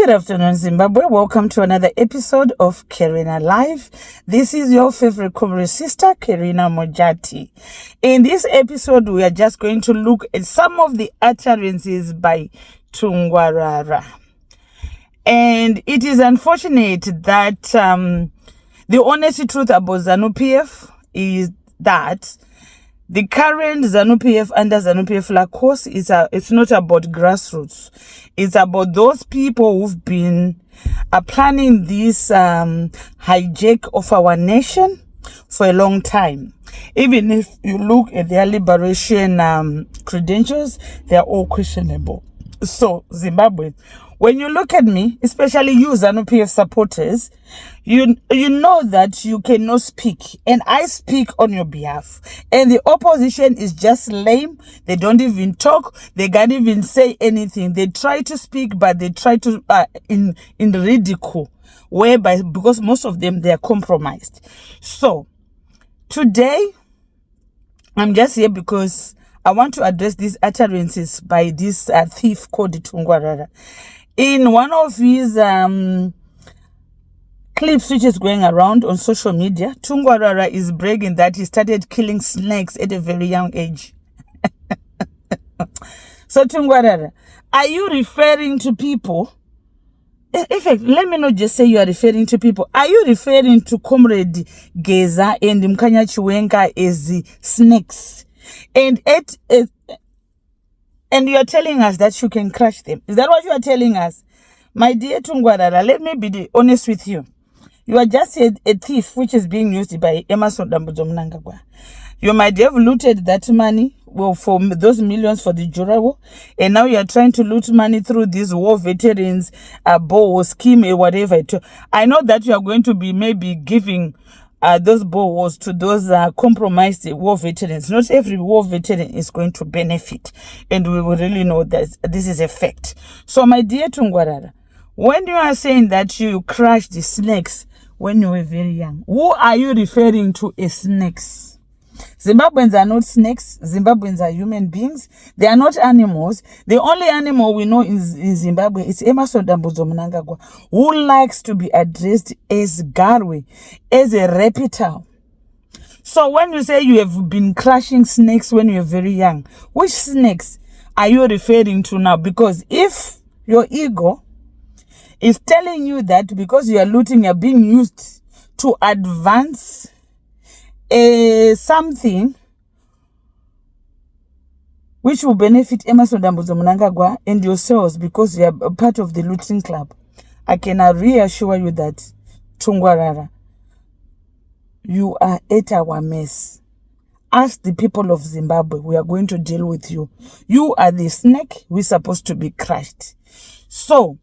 Good afternoon, Zimbabwe. Welcome to another episode of Karina Live. This is your favorite comrade sister, Karina Mojati. In this episode, we are just going to look at some of the utterances by Tungwarara. And it is unfortunate that the honest truth about ZANU-PF is that the current ZANU-PF under ZANU-PF flag course it's not about grassroots. It's about those people who've been planning this hijack of our nation for a long time. Even if you look at their liberation credentials, they are all questionable. So, Zimbabwe, when you look at me, especially you ZANU-PF supporters, you know that you cannot speak. And I speak on your behalf. And the opposition is just lame. They don't even talk. They can't even say anything. They try to speak, but they try to in ridicule. Whereby, because most of them, they are compromised. So, today, I'm just here because I want to address these utterances by this thief called Tungwarara. In one of his clips which is going around on social media, Tungwarara is bragging that he started killing snakes at a very young age. So Tungwarara, are you referring to people? In fact, let me not just say you are referring to people. Are you referring to Comrade Geza and Mkanya Chiwenga as the snakes? And you are telling us that you can crush them. Is that what you are telling us? My dear Tungwarara, let me be honest with you. You are just a thief which is being used by Mnangagwa. You might have looted that money for those millions for the Jura war. And now you are trying to loot money through these war veterans, bow scheme, or whatever. I know that you are going to be maybe giving those bows to those compromised war veterans. Not every war veteran is going to benefit. And we will really know that this is a fact. So, my dear Tungwarara, when you are saying that you crushed the snakes when you were very young, who are you referring to as snakes? Zimbabweans are not snakes. Zimbabweans are human beings. They are not animals. The only animal we know in Zimbabwe is Mnangagwa, who likes to be addressed as Garwe, as a reptile. So when you say you have been crushing snakes when you were very young, which snakes are you referring to now? Because if your ego is telling you that because you are looting, you are being used to advance something which will benefit Mnangagwa and yourselves because you are part of the looting club, I can reassure you that Tungwarara, you are at our mess. Ask the people of Zimbabwe, we are going to deal with you. You are the snake, we're supposed to be crushed. So,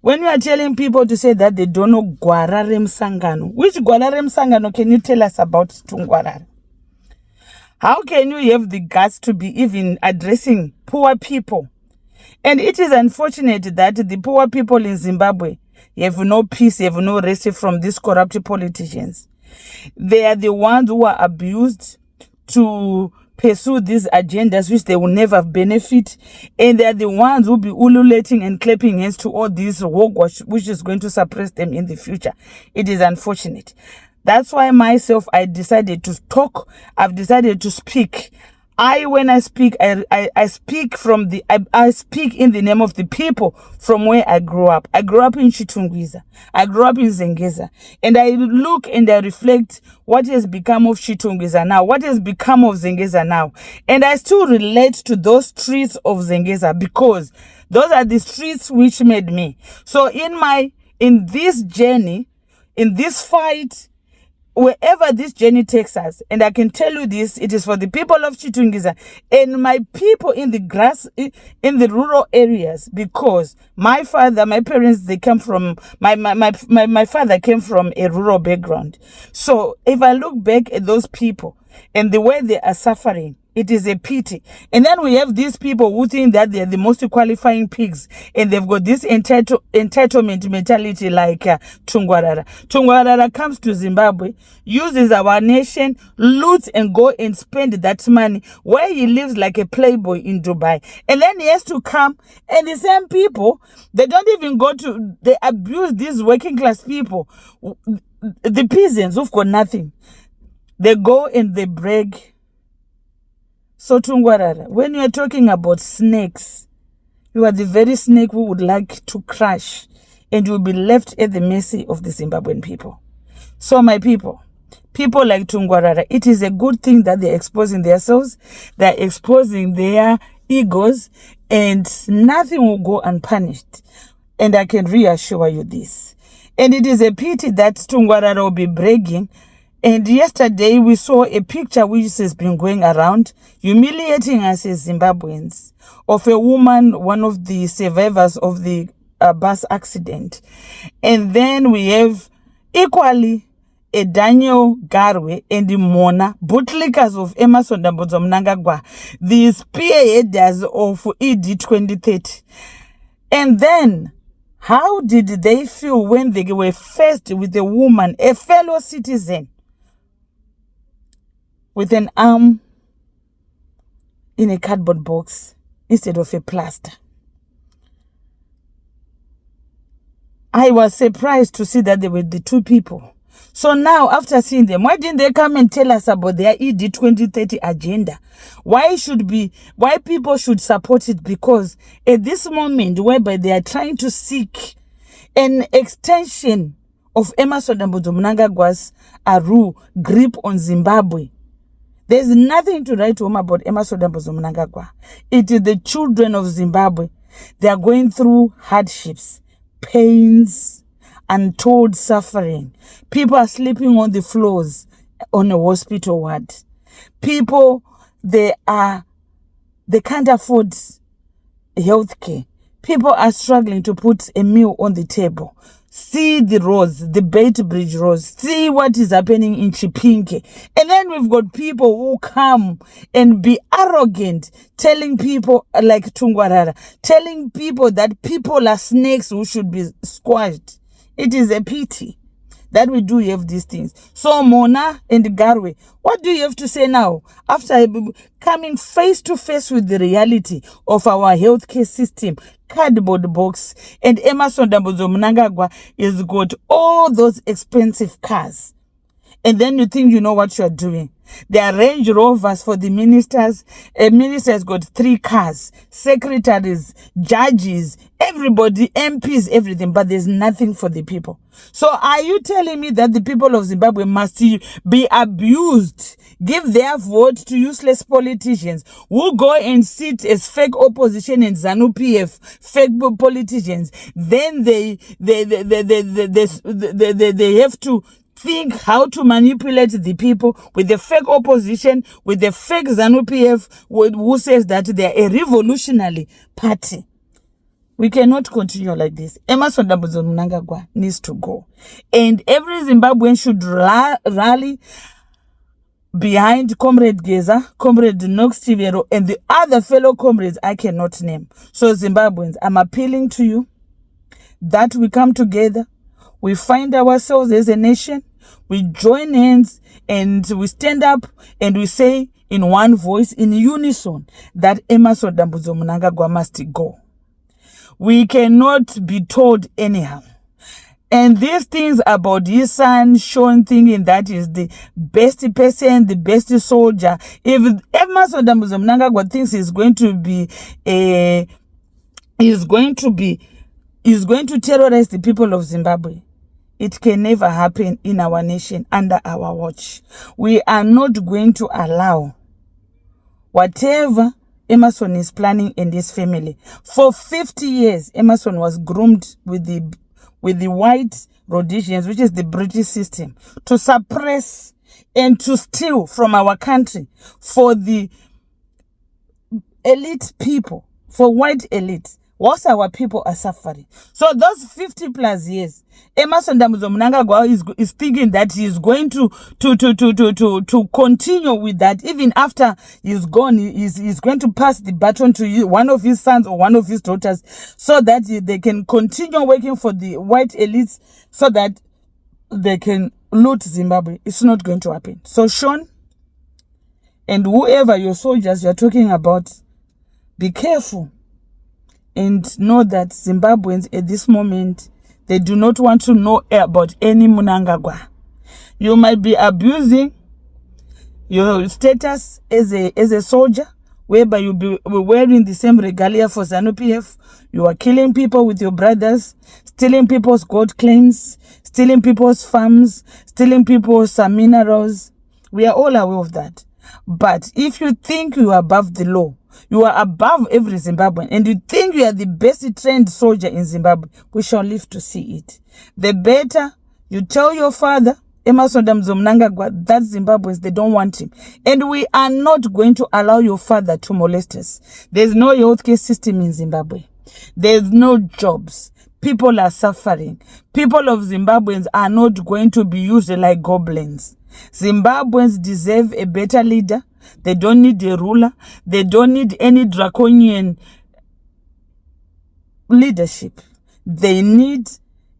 when you are telling people to say that they don't know Gwarare Msangano, which Gwarare Msangano can you tell us about Tungwarara? How can you have the guts to be even addressing poor people? And it is unfortunate that the poor people in Zimbabwe have no peace, have no rest from these corrupt politicians. They are the ones who are abused to pursue these agendas which they will never benefit, and they are the ones who will be ululating and clapping hands to all this hogwash which is going to suppress them in the future. It is unfortunate. That's why myself, I decided to talk. I've decided to speak. When I speak, I speak I speak in the name of the people from where I grew up. I grew up in Chitungwiza. I grew up in Zengeza. And I look and I reflect what has become of Chitungwiza now, what has become of Zengeza now. And I still relate to those streets of Zengeza because those are the streets which made me. So in this journey, in this fight, wherever this journey takes us, and I can tell you this, it is for the people of Chitungwiza and my people in the rural areas, because my parents, they come from, my father came from a rural background. So if I look back at those people and the way they are suffering, It is a pity. And then we have these people who think that they're the most qualifying pigs, and they've got this entitlement mentality like Tungwarara. Tungwarara comes to Zimbabwe, uses our nation, loots and go and spend that money where he lives like a playboy in Dubai. And then he has to come, and the same people, they don't even go to, they abuse these working class people, the peasants who've got nothing. They go and they brag. So Tungwarara, when you are talking about snakes, you are the very snake who would like to crush, and you will be left at the mercy of the Zimbabwean people. So my people like Tungwarara, it is a good thing that they're exposing themselves, they're exposing their egos, and nothing will go unpunished. And I can reassure you this. And it is a pity that Tungwarara will be bragging. And yesterday we saw a picture which has been going around, humiliating us as Zimbabweans, of a woman, one of the survivors of the bus accident. And then we have equally a Daniel Garwe and the Mona, bootlickers of Emerson Mnangagwa, the spearheaders of ED 2030. And then, how did they feel when they were faced with a woman, a fellow citizen, with an arm in a cardboard box instead of a plaster? I was surprised to see that they were the two people. So now, after seeing them, why didn't they come and tell us about their ED 2030 agenda? Why people should support it? Because at this moment, whereby they are trying to seek an extension of Emerson Mnangagwa's Aru grip on Zimbabwe, there's nothing to write home about Emerson Mnangagwa. It is the children of Zimbabwe. They are going through hardships, pains, untold suffering. People are sleeping on the floors on a hospital ward. People, they can't afford health care. People are struggling to put a meal on the table. See the roads, the Bait Bridge roads. See what is happening in Chipinge. And then we've got people who come and be arrogant, telling people like Tungwarara, telling people that people are snakes who should be squashed. It is a pity that we do have these things. So Mona and Garwe, what do you have to say now after coming face to face with the reality of our healthcare system, cardboard box, and Emerson Mnangagwa has got all those expensive cars? And then you think you know what you are doing. There are Range Rovers for the ministers. A minister has got 3 cars, secretaries, judges, everybody, MPs, everything, but there's nothing for the people. So are you telling me that the people of Zimbabwe must be abused, give their vote to useless politicians who go and sit as fake opposition in ZANU-PF, fake politicians? Then they have to think how to manipulate the people with the fake opposition, with the fake ZANU-PF who says that they are a revolutionary party. We cannot continue like this. Emerson Mnangagwa needs to go. And every Zimbabwean should rally behind Comrade Geza, Comrade Nox Tivero, and the other fellow comrades I cannot name. So Zimbabweans, I'm appealing to you that we come together, we find ourselves as a nation, we join hands, and we stand up and we say in one voice, in unison, that Emerson Mnangagwa must go. We cannot be told anyhow. And these things about his son, Sean, thinking that is the best person, the best soldier. If Emerson Mnangagwa thinks he's going to terrorize the people of Zimbabwe, it can never happen in our nation under our watch. We are not going to allow whatever Emerson is planning in this family. For 50 years, Emerson was groomed with the white Rhodesians, which is the British system, to suppress and to steal from our country for the elite people, for white elites. whilst our people are suffering. So those 50 plus years, Emmerson Mnangagwa is thinking that he is going to continue with that. Even after he's gone, he's going to pass the baton to one of his sons or one of his daughters, so that they can continue working for the white elites, so that they can loot Zimbabwe. It's not going to happen. So Sean, and whoever your soldiers you're talking about, be careful and know that Zimbabweans at this moment, they do not want to know about any Mnangagwa. You might be abusing your status as a soldier, whereby you'll be wearing the same regalia for ZANU-PF. You are killing people with your brothers, stealing people's gold claims, stealing people's farms, stealing people's minerals. We are all aware of that. But if you think you are above the law, you are above every Zimbabwean, and you think you are the best trained soldier in Zimbabwe, we shall live to see it. The better you tell your father, Emmerson Mnangagwa, that Zimbabweans, they don't want him. And we are not going to allow your father to molest us. There's no healthcare system in Zimbabwe. There's no jobs. People are suffering. People of Zimbabweans are not going to be used like goblins. Zimbabweans deserve a better leader. They don't need a ruler. They don't need any draconian leadership. They need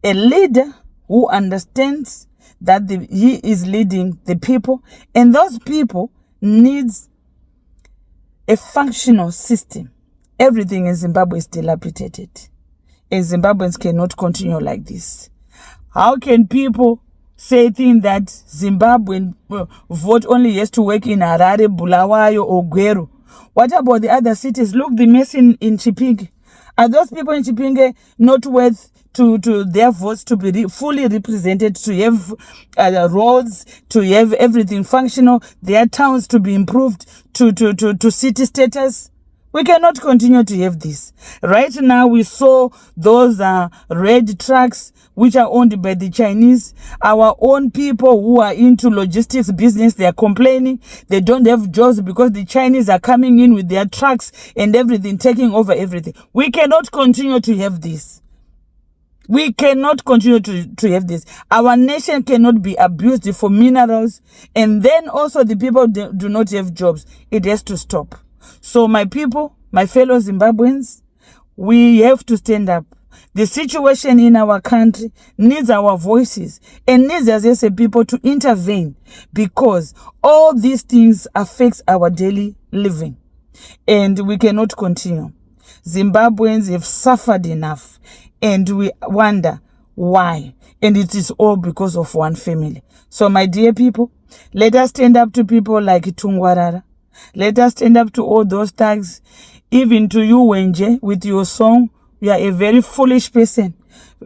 a leader who understands that he is leading the people, and those people needs a functional system. Everything in Zimbabwe is dilapidated, and Zimbabweans cannot continue like this. How can people say things that Zimbabwean vote only has to work in Harare, Bulawayo, or Gweru? What about the other cities? Look, the mess in Chipinge. Are those people in Chipinge not worth to their votes to be fully represented, to have roads, to have everything functional, their towns to be improved to city status? We cannot continue to have this. Right now, we saw those red trucks which are owned by the Chinese. Our own people who are into logistics business, they are complaining. They don't have jobs because the Chinese are coming in with their trucks and everything, taking over everything. We cannot continue to have this. We cannot continue to have this. Our nation cannot be abused for minerals, and then also the people do not have jobs. It has to stop. So my people, my fellow Zimbabweans, we have to stand up. The situation in our country needs our voices and needs us as a people to intervene, because all these things affect our daily living, and we cannot continue. Zimbabweans have suffered enough, and we wonder why, and it is all because of one family. So my dear people, let us stand up to people like Tungwarara. Let us stand up to all those thugs, even to you, Wenje, with your song. You are a very foolish person.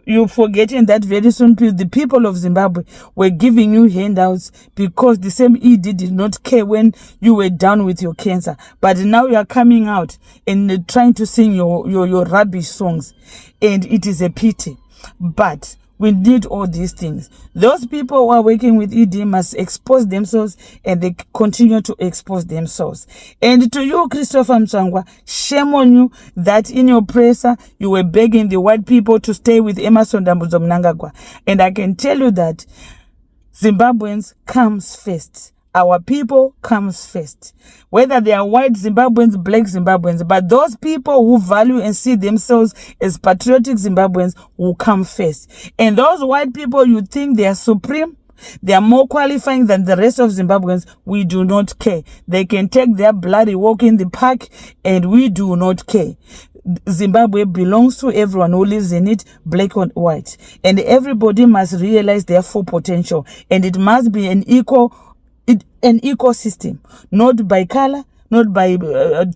You're forgetting that very soon the people of Zimbabwe were giving you handouts because the same ED did not care when you were down with your cancer. But now you are coming out and trying to sing your rubbish songs. And it is a pity. But we need all these things. Those people who are working with ED must expose themselves, and they continue to expose themselves. And to you, Christopher Msangwa, shame on you that in your presser, you were begging the white people to stay with Emmerson Mnangagwa. And I can tell you that Zimbabweans comes first. Our people comes first. Whether they are white Zimbabweans, black Zimbabweans, but those people who value and see themselves as patriotic Zimbabweans will come first. And those white people, you think they are supreme, they are more qualifying than the rest of Zimbabweans, we do not care. They can take their bloody walk in the park, and we do not care. Zimbabwe belongs to everyone who lives in it, black or white. And everybody must realize their full potential. And it must be an ecosystem, not by color, not by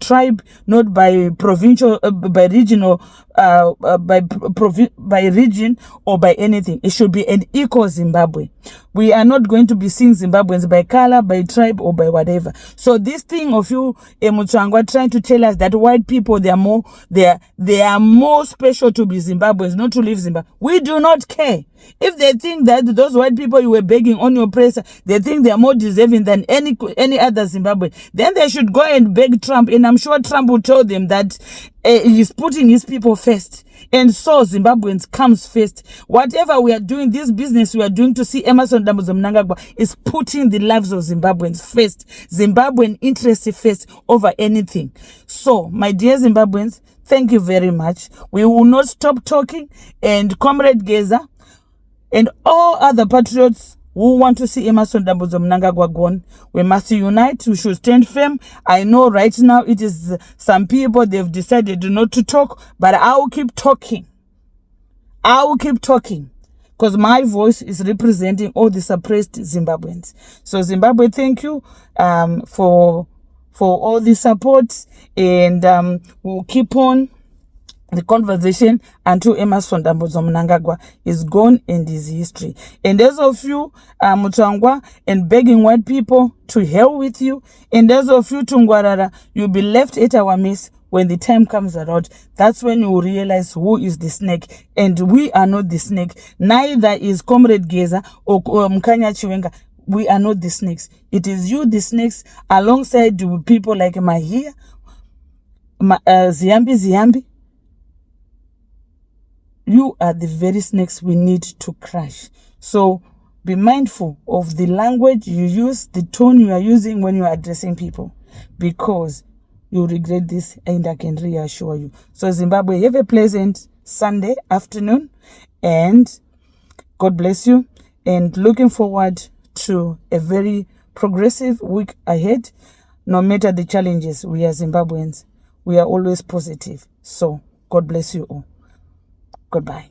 tribe, not by provincial, by regional, by region, or by anything. It should be an eco Zimbabwe. We are not going to be seeing Zimbabweans by color, by tribe, or by whatever. So this thing of you, Mnangagwa, trying to tell us that white people, they are more special to be Zimbabweans, not to leave Zimbabwe. We do not care. If they think that those white people you were begging on your press, they think they are more deserving than any other Zimbabwean, then they should go and beg Trump. And I'm sure Trump will tell them that he's putting his people first. And so Zimbabweans comes first. Whatever we are doing, this business we are doing to see Emmerson Mnangagwa is putting the lives of Zimbabweans first. Zimbabwean interests first over anything. So, my dear Zimbabweans, thank you very much. We will not stop talking. And Comrade Geza and all other patriots who want to see Emmerson Mnangagwa gone, we must unite. We should stand firm. I know right now it is some people, they've decided not to talk, but I will keep talking. I will keep talking because my voice is representing all the suppressed Zimbabweans. So Zimbabwe, thank you for all the support, and we'll keep on the conversation until Emmerson Mnangagwa is gone and is history. And those of you, Mutangwa, and begging white people to hell with you, and those of you, Tungwarara, you'll be left at our mess when the time comes around. That's when you will realize who is the snake. And we are not the snake. Neither is Comrade Geza or Mkanya Chiwenga. We are not the snakes. It is you, the snakes, alongside the people like Mahia, Ziambi. You are the very snakes we need to crush. So be mindful of the language you use, the tone you are using when you are addressing people, because you regret this, and I can reassure you. So Zimbabwe, have a pleasant Sunday afternoon, and God bless you, and looking forward to a very progressive week ahead. No matter the challenges, we are Zimbabweans. We are always positive. So God bless you all. Goodbye.